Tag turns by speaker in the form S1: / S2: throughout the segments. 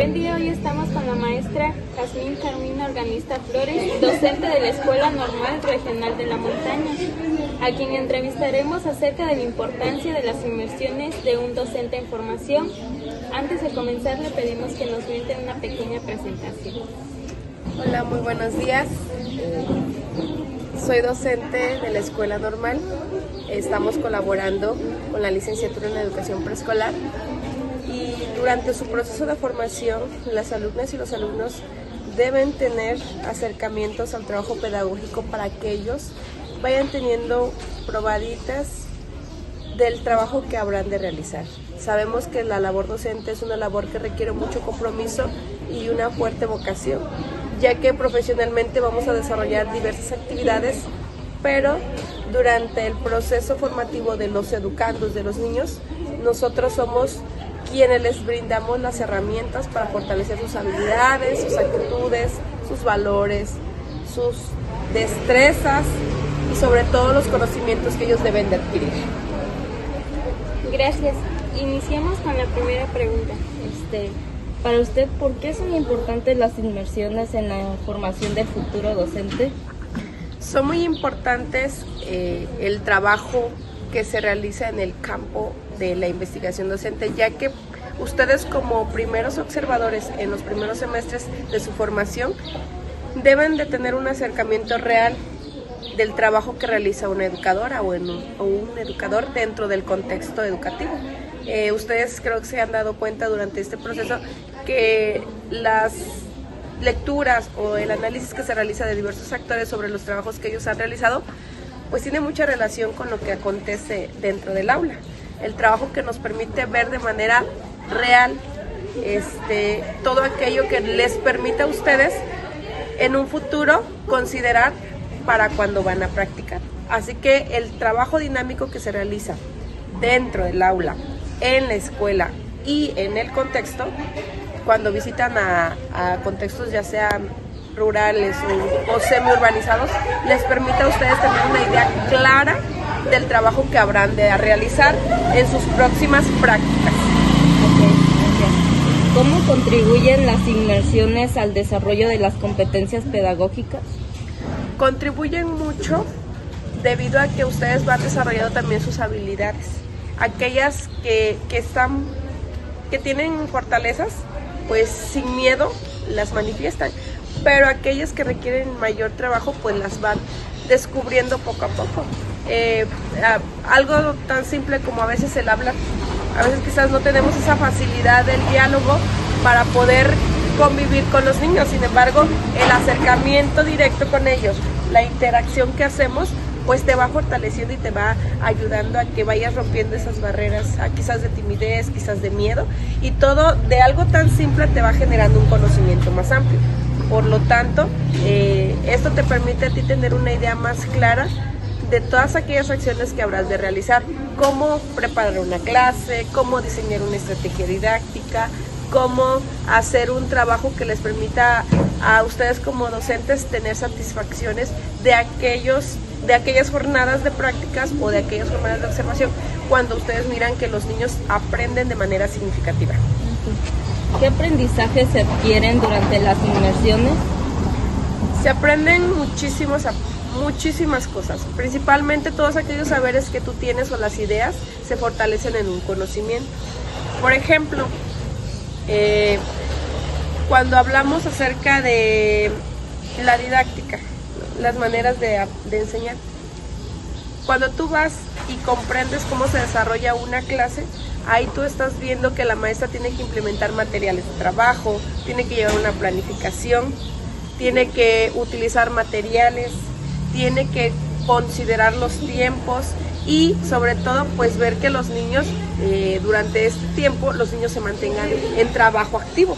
S1: El día de hoy estamos con la maestra Jazmín Carmina Organista Flores, docente de la Escuela Normal Regional de la Montaña, a quien entrevistaremos acerca de la importancia de las inmersiones de un docente en formación. Antes de comenzar, le pedimos que nos brinde una pequeña presentación.
S2: Hola, muy buenos días. Soy docente de la Escuela Normal. Estamos colaborando con la licenciatura en Educación Preescolar. Y durante su proceso de formación, las alumnas y los alumnos deben tener acercamientos al trabajo pedagógico para que ellos vayan teniendo probaditas del trabajo que habrán de realizar. Sabemos que la labor docente es una labor que requiere mucho compromiso y una fuerte vocación, ya que profesionalmente vamos a desarrollar diversas actividades, pero durante el proceso formativo de los educandos, de los niños, nosotros somos quienes les brindamos las herramientas para fortalecer sus habilidades, sus actitudes, sus valores, sus destrezas y sobre todo los conocimientos que ellos deben de adquirir.
S1: Gracias. Iniciemos con la primera pregunta.
S3: Para usted, ¿por qué son importantes las inmersiones en la formación del futuro docente?
S2: Son muy importantes el trabajo que se realiza en el campo de la investigación docente, ya que ustedes como primeros observadores en los primeros semestres de su formación deben de tener un acercamiento real del trabajo que realiza una educadora o un educador dentro del contexto educativo. Ustedes creo que se han dado cuenta durante este proceso que las lecturas o el análisis que se realiza de diversos actores sobre los trabajos que ellos han realizado pues tiene mucha relación con lo que acontece dentro del aula. El trabajo que nos permite ver de manera real todo aquello que les permita a ustedes en un futuro considerar para cuando van a practicar. Así que el trabajo dinámico que se realiza dentro del aula, en la escuela y en el contexto, cuando visitan a contextos ya sean rurales o semi-urbanizados, les permite a ustedes tener una idea clara del trabajo que habrán de realizar en sus próximas prácticas.
S3: Okay, gracias. ¿Cómo contribuyen las inmersiones al desarrollo de las competencias pedagógicas?
S2: Contribuyen mucho debido a que ustedes van desarrollando también sus habilidades. Aquellas que tienen fortalezas, pues sin miedo las manifiestan, pero aquellas que requieren mayor trabajo, pues las van descubriendo poco a poco. Algo tan simple como a veces el hablar. A veces quizás no tenemos esa facilidad del diálogo para poder convivir con los niños, sin embargo, el acercamiento directo con ellos, la interacción que hacemos, pues te va fortaleciendo y te va ayudando a que vayas rompiendo esas barreras, quizás de timidez, quizás de miedo, y todo de algo tan simple te va generando un conocimiento más amplio. Por lo tanto, esto te permite a ti tener una idea más clara de todas aquellas acciones que habrás de realizar, cómo preparar una clase, cómo diseñar una estrategia didáctica, cómo hacer un trabajo que les permita a ustedes como docentes tener satisfacciones de aquellas jornadas de prácticas o de aquellas jornadas de observación, cuando ustedes miran que los niños aprenden de manera significativa.
S3: ¿Qué aprendizajes se adquieren durante las inmersiones?
S2: Se aprenden muchísimas cosas, principalmente todos aquellos saberes que tú tienes o las ideas se fortalecen en un conocimiento. Por ejemplo, cuando hablamos acerca de la didáctica, las maneras de enseñar, cuando tú vas y comprendes cómo se desarrolla una clase, ahí tú estás viendo que la maestra tiene que implementar materiales de trabajo, tiene que llevar una planificación, tiene que utilizar materiales, tiene que considerar los tiempos y sobre todo pues ver que los niños durante este tiempo los niños se mantengan en trabajo activo.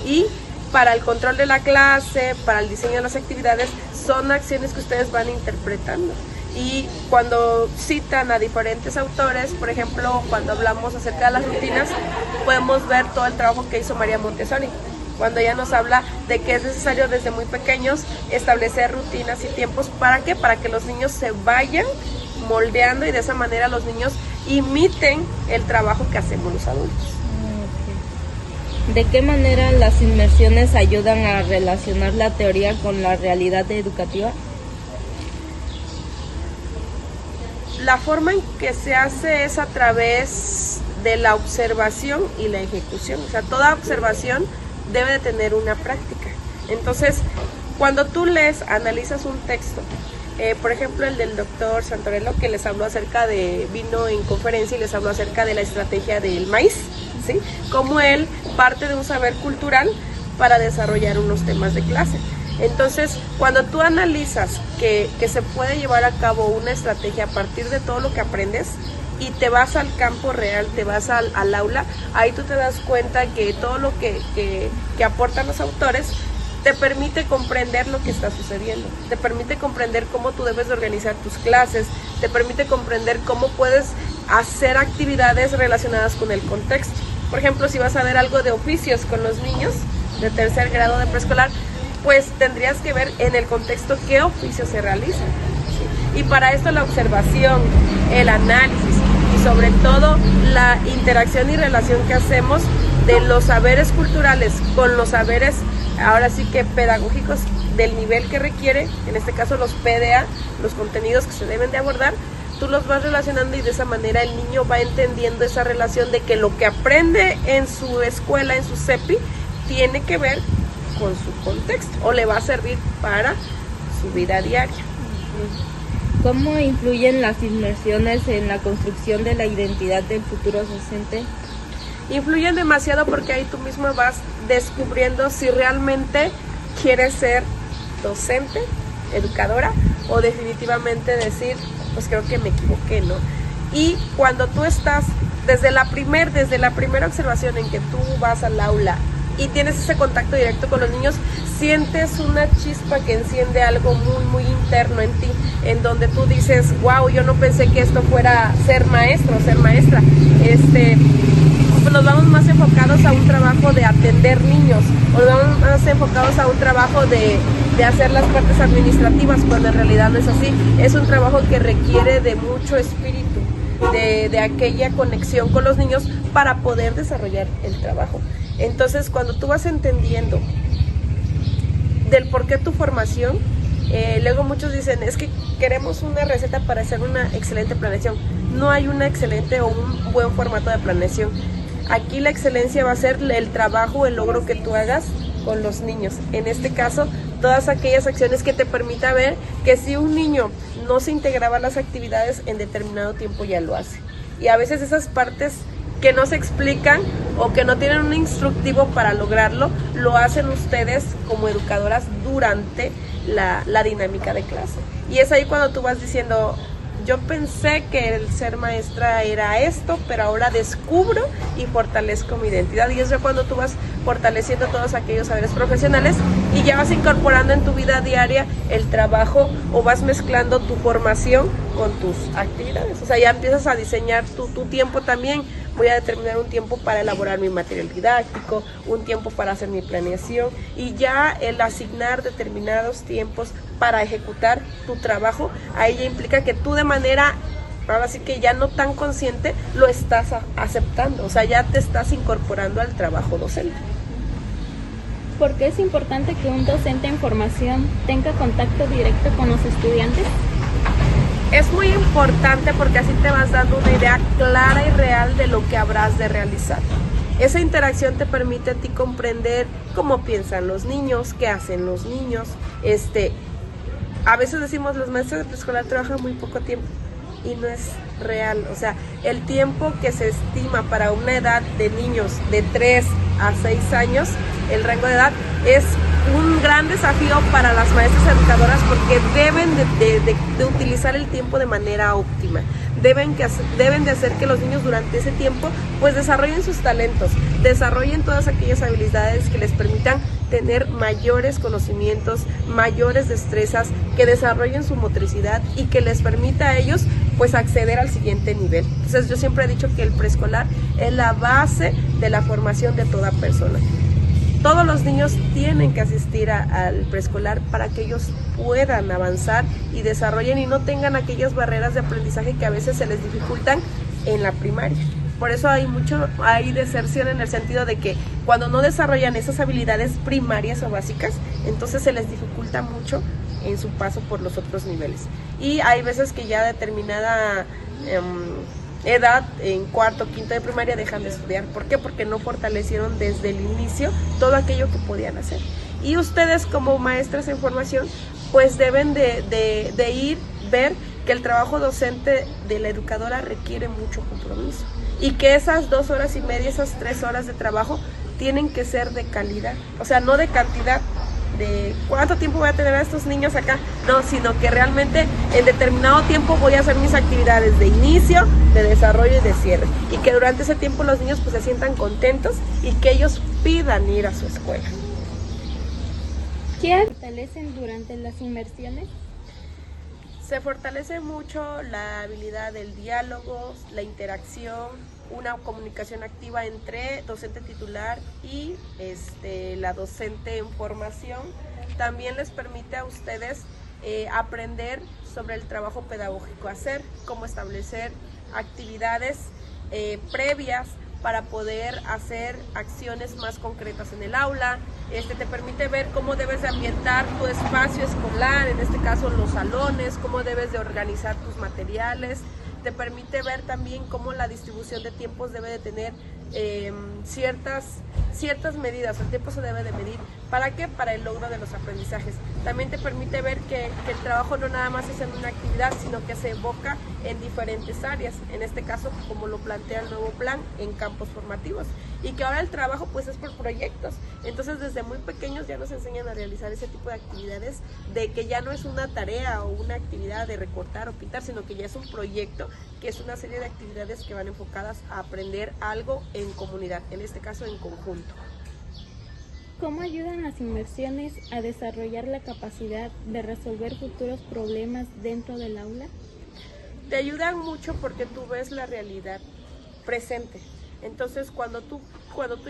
S2: Y para el control de la clase, para el diseño de las actividades, son acciones que ustedes van interpretando. Y cuando citan a diferentes autores, por ejemplo, cuando hablamos acerca de las rutinas, podemos ver todo el trabajo que hizo María Montessori, cuando ella nos habla de que es necesario desde muy pequeños establecer rutinas y tiempos. ¿Para qué? Para que los niños se vayan moldeando y de esa manera los niños imiten el trabajo que hacemos los adultos.
S3: ¿De qué manera las inmersiones ayudan a relacionar la teoría con la realidad educativa?
S2: La forma en que se hace es a través de la observación y la ejecución. O sea, toda observación debe de tener una práctica. Entonces, cuando tú lees, analizas un texto, por ejemplo el del doctor Santorello, que les habló vino en conferencia y les habló acerca de la estrategia del maíz, ¿sí? Cómo él parte de un saber cultural para desarrollar unos temas de clase. Entonces, cuando tú analizas que se puede llevar a cabo una estrategia a partir de todo lo que aprendes y te vas al campo real, te vas al aula, ahí tú te das cuenta que todo lo que aportan los autores te permite comprender lo que está sucediendo, te permite comprender cómo tú debes de organizar tus clases, te permite comprender cómo puedes hacer actividades relacionadas con el contexto. Por ejemplo, si vas a ver algo de oficios con los niños de tercer grado de preescolar, pues tendrías que ver en el contexto qué oficios se realizan, ¿sí? Y para esto la observación, el análisis y sobre todo la interacción y relación que hacemos de los saberes culturales con los saberes ahora sí que pedagógicos del nivel que requiere, en este caso los PDA, los contenidos que se deben de abordar, tú los vas relacionando y de esa manera el niño va entendiendo esa relación de que lo que aprende en su escuela, en su CEPI, tiene que ver con su contexto o le va a servir para su vida diaria.
S3: ¿Cómo influyen las inmersiones en la construcción de la identidad del futuro docente?
S2: Influyen demasiado porque ahí tú mismo vas descubriendo si realmente quieres ser docente, educadora o definitivamente decir, pues creo que me equivoqué, ¿no? Y cuando tú estás desde la primera observación en que tú vas al aula y tienes ese contacto directo con los niños, sientes una chispa que enciende algo muy, muy interno en ti, en donde tú dices, wow, yo no pensé que esto fuera ser maestro o ser maestra. Pues nos vamos más enfocados a un trabajo de atender niños, o nos vamos más enfocados a un trabajo de hacer las partes administrativas, cuando en realidad no es así. Es un trabajo que requiere de mucho espíritu, de aquella conexión con los niños para poder desarrollar el trabajo. Entonces, cuando tú vas entendiendo del por qué tu formación, luego muchos dicen, es que queremos una receta para hacer una excelente planeación. No hay una excelente o un buen formato de planeación. Aquí la excelencia va a ser el trabajo, el logro que tú hagas con los niños. En este caso, todas aquellas acciones que te permita ver que si un niño no se integraba a las actividades, en determinado tiempo ya lo hace. Y a veces esas partes que no se explican o que no tienen un instructivo para lograrlo, lo hacen ustedes como educadoras durante la dinámica de clase. Y es ahí cuando tú vas diciendo, yo pensé que el ser maestra era esto, pero ahora descubro y fortalezco mi identidad. Y eso es cuando tú vas fortaleciendo todos aquellos saberes profesionales y ya vas incorporando en tu vida diaria el trabajo o vas mezclando tu formación con tus actividades. O sea, ya empiezas a diseñar tu tiempo también. Voy a determinar un tiempo para elaborar mi material didáctico, un tiempo para hacer mi planeación y ya el asignar determinados tiempos para ejecutar tu trabajo, ahí ya implica que tú de manera, ahora sí que ya no tan consciente, lo estás aceptando, o sea, ya te estás incorporando al trabajo docente.
S1: ¿Por qué es importante que un docente en formación tenga contacto directo con los estudiantes?
S2: Es muy importante porque así te vas dando una idea clara y real de lo que habrás de realizar. Esa interacción te permite a ti comprender cómo piensan los niños, qué hacen los niños. A veces decimos, los maestros de preescolar trabajan muy poco tiempo y no es real. O sea, el tiempo que se estima para una edad de niños de 3 a 6 años, el rango de edad, es un gran desafío para las maestras educadoras porque deben de utilizar el tiempo de manera óptima. Deben de hacer que los niños durante ese tiempo pues desarrollen sus talentos, desarrollen todas aquellas habilidades que les permitan tener mayores conocimientos, mayores destrezas, que desarrollen su motricidad y que les permita a ellos pues acceder al siguiente nivel. Entonces yo siempre he dicho que el preescolar es la base de la formación de toda persona. Todos los niños tienen que asistir al preescolar para que ellos puedan avanzar y desarrollen y no tengan aquellas barreras de aprendizaje que a veces se les dificultan en la primaria. Por eso hay deserción en el sentido de que cuando no desarrollan esas habilidades primarias o básicas, entonces se les dificulta mucho en su paso por los otros niveles. Y hay veces que ya a determinada edad, en cuarto, quinto de primaria, dejan de estudiar. ¿Por qué? Porque no fortalecieron desde el inicio todo aquello que podían hacer. Y ustedes como maestras en formación, pues deben de ir, ver que el trabajo docente de la educadora requiere mucho compromiso y que esas 2 horas y media, esas 3 horas de trabajo tienen que ser de calidad, o sea, no de cantidad, de cuánto tiempo voy a tener a estos niños acá, no, sino que realmente en determinado tiempo voy a hacer mis actividades de inicio, de desarrollo y de cierre, y que durante ese tiempo los niños pues se sientan contentos y que ellos pidan ir a su escuela.
S1: ¿Qué fortalecen durante las inmersiones?
S2: Se fortalece mucho la habilidad del diálogo, la interacción, una comunicación activa entre docente titular y la docente en formación. También les permite a ustedes aprender sobre el trabajo pedagógico a hacer, cómo establecer actividades previas para poder hacer acciones más concretas en el aula. Te permite ver cómo debes de ambientar tu espacio escolar, en este caso los salones, cómo debes de organizar tus materiales. Te permite ver también cómo la distribución de tiempos debe de tener ciertas medidas. El tiempo se debe de medir. ¿Para qué? Para el logro de los aprendizajes. También te permite ver que el trabajo no nada más es en una actividad, sino que se evoca en diferentes áreas. En este caso, como lo plantea el nuevo plan, en campos formativos. Y que ahora el trabajo pues es por proyectos. Entonces desde muy pequeños ya nos enseñan a realizar ese tipo de actividades, de que ya no es una tarea o una actividad de recortar o pintar, sino que ya es un proyecto, que es una serie de actividades que van enfocadas a aprender algo en comunidad, en este caso en conjunto.
S1: ¿Cómo ayudan las inmersiones a desarrollar la capacidad de resolver futuros problemas dentro del aula?
S2: Te ayudan mucho porque tú ves la realidad presente. Entonces cuando tú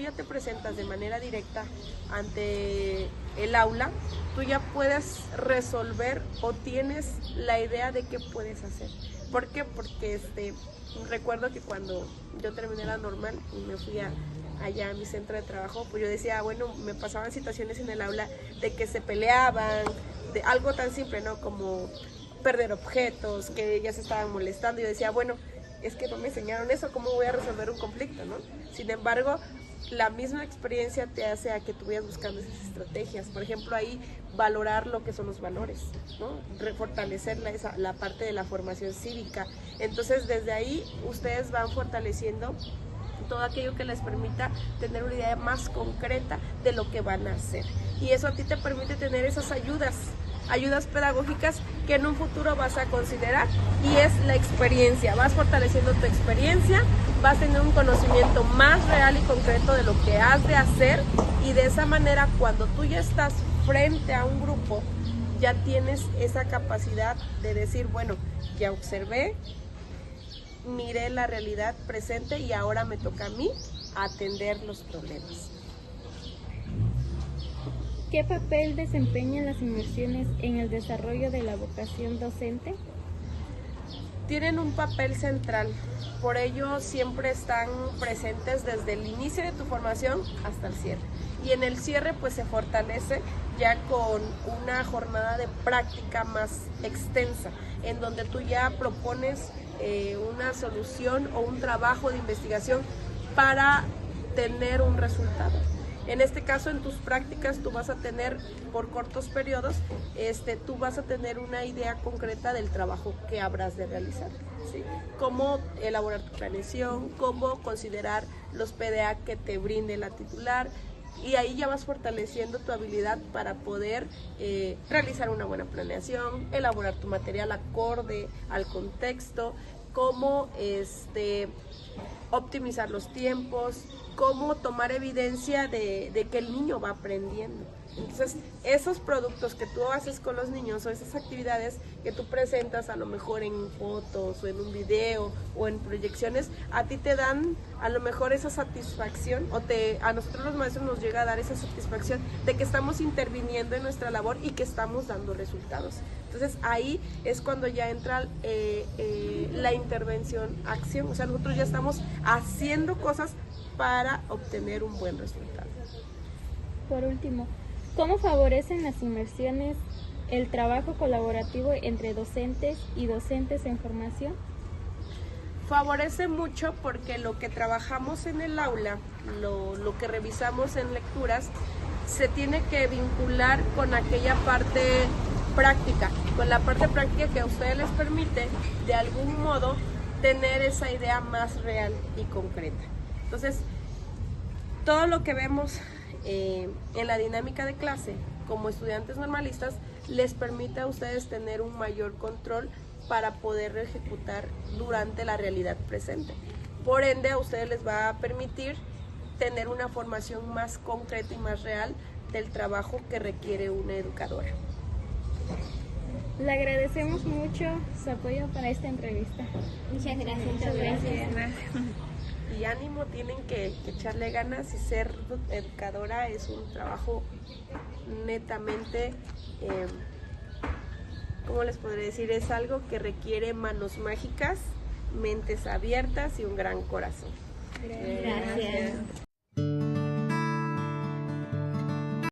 S2: ya te presentas de manera directa ante el aula, tú ya puedes resolver o tienes la idea de qué puedes hacer. ¿Por qué? Porque recuerdo que cuando yo terminé la normal y me fui allá a mi centro de trabajo, pues yo decía, bueno, me pasaban situaciones en el aula de que se peleaban, de algo tan simple, ¿no? Como perder objetos, que ellas estaban molestando. Y yo decía, bueno, es que no me enseñaron eso, ¿cómo voy a resolver un conflicto, no? Sin embargo, la misma experiencia te hace a que tú vayas buscando esas estrategias. Por ejemplo, ahí valorar lo que son los valores, ¿no? Fortalecer la parte de la formación cívica. Entonces, desde ahí, ustedes van fortaleciendo todo aquello que les permita tener una idea más concreta de lo que van a hacer. Y eso a ti te permite tener esas ayudas pedagógicas que en un futuro vas a considerar, y es la experiencia. Vas fortaleciendo tu experiencia, vas teniendo un conocimiento más real y concreto de lo que has de hacer, y de esa manera cuando tú ya estás frente a un grupo, ya tienes esa capacidad de decir, bueno, ya observé, miré la realidad presente y ahora me toca a mí atender los problemas.
S1: ¿Qué papel desempeñan las inmersiones en el desarrollo de la vocación docente?
S2: Tienen un papel central, por ello siempre están presentes desde el inicio de tu formación hasta el cierre. Y en el cierre pues se fortalece ya con una jornada de práctica más extensa, en donde tú ya propones una solución o un trabajo de investigación para tener un resultado. En este caso, en tus prácticas, tú vas a tener, por cortos periodos, tú vas a tener una idea concreta del trabajo que habrás de realizar, ¿sí? Cómo elaborar tu planeación, cómo considerar los PDA que te brinde la titular, y ahí ya vas fortaleciendo tu habilidad para poder realizar una buena planeación, elaborar tu material acorde al contexto, cómo optimizar los tiempos, cómo tomar evidencia de que el niño va aprendiendo. Entonces, esos productos que tú haces con los niños o esas actividades que tú presentas a lo mejor en fotos o en un video o en proyecciones, a ti te dan a lo mejor esa satisfacción, a nosotros los maestros nos llega a dar esa satisfacción de que estamos interviniendo en nuestra labor y que estamos dando resultados. Entonces ahí es cuando ya entra la intervención acción, o sea, nosotros ya estamos haciendo cosas para obtener un buen resultado.
S1: Por último, ¿cómo favorecen las inmersiones el trabajo colaborativo entre docentes y docentes en formación?
S2: Favorece mucho porque lo que trabajamos en el aula, lo que revisamos en lecturas, se tiene que vincular con aquella parte práctica, con la parte práctica que a ustedes les permite de algún modo tener esa idea más real y concreta. Entonces, todo lo que vemos en la dinámica de clase como estudiantes normalistas les permite a ustedes tener un mayor control para poder ejecutar durante la realidad presente. Por ende, a ustedes les va a permitir tener una formación más concreta y más real del trabajo que requiere una educadora.
S1: Le agradecemos mucho su apoyo para esta entrevista.
S4: Muchas gracias.
S1: Muchas gracias.
S2: Y ánimo, tienen que echarle ganas, y ser educadora es un trabajo netamente, ¿cómo les podré decir? Es algo que requiere manos mágicas, mentes abiertas y un gran corazón.
S4: Gracias.